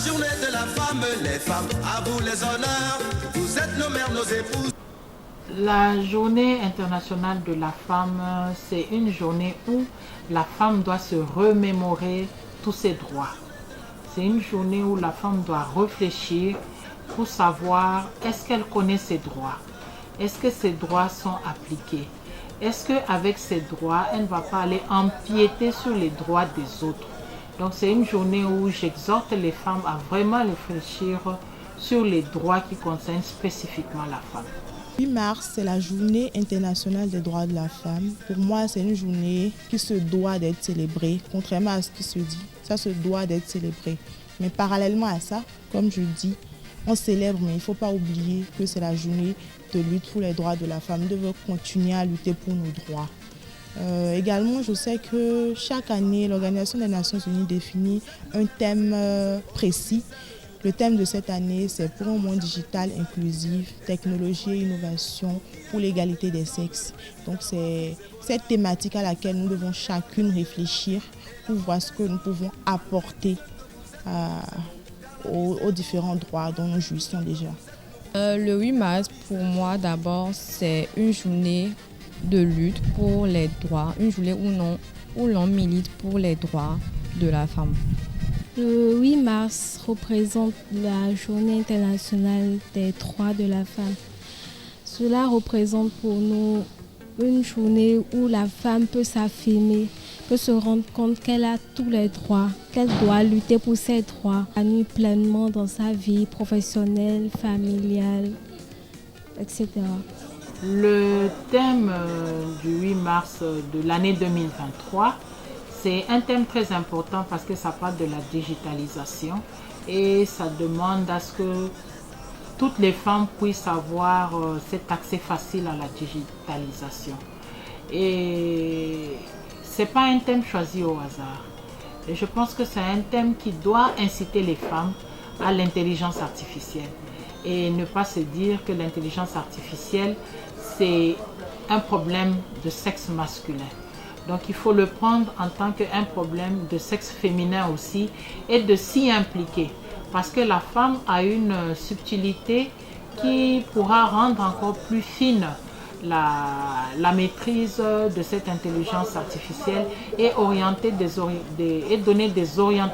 journée de la femme, les femmes, à vous les honneurs. Vous êtes nos mères, nos épouses. La journée internationale de la femme, c'est une journée où la femme doit se remémorer tous ses droits. C'est une journée où la femme doit réfléchir pour savoir est-ce qu'elle connaît ses droits. Est-ce que ses droits sont appliqués? Est-ce qu'avec ses droits, elle ne va pas aller empiéter sur les droits des autres? Donc c'est une journée où j'exhorte les femmes à vraiment réfléchir sur les droits qui concernent spécifiquement la femme. 8 mars, c'est la journée internationale des droits de la femme. Pour moi, c'est une journée qui se doit d'être célébrée, contrairement à ce qui se dit. Ça se doit d'être célébré. Mais parallèlement à ça, comme je dis, on célèbre, mais il ne faut pas oublier que c'est la journée de lutte pour les droits de la femme. Nous devons continuer à lutter pour nos droits. Également, je sais que chaque année, l'Organisation des Nations Unies définit un thème précis. Le thème de cette année, c'est pour un monde digital inclusif, technologie et innovation pour l'égalité des sexes. Donc c'est cette thématique à laquelle nous devons chacune réfléchir pour voir ce que nous pouvons apporter aux différents droits dont nous jouissons déjà. Le 8 mars, pour moi, d'abord, c'est une journée de lutte pour les droits, une journée où l'on milite pour les droits de la femme. Le 8 mars représente la journée internationale des droits de la femme. Cela représente pour nous une journée où la femme peut s'affirmer, peut se rendre compte qu'elle a tous les droits, qu'elle doit lutter pour ses droits, gagner pleinement dans sa vie professionnelle, familiale, etc. Le thème du 8 mars de l'année 2023, c'est un thème très important parce que ça parle de la digitalisation et ça demande à ce que toutes les femmes puissent avoir cet accès facile à la digitalisation. Et ce n'est pas un thème choisi au hasard. Et je pense que c'est un thème qui doit inciter les femmes à l'intelligence artificielle et ne pas se dire que l'intelligence artificielle, c'est un problème de sexe masculin. Donc il faut le prendre en tant qu'un problème de sexe féminin aussi et de s'y impliquer. Parce que la femme a une subtilité qui pourra rendre encore plus fine la maîtrise de cette intelligence artificielle et, et donner des orientations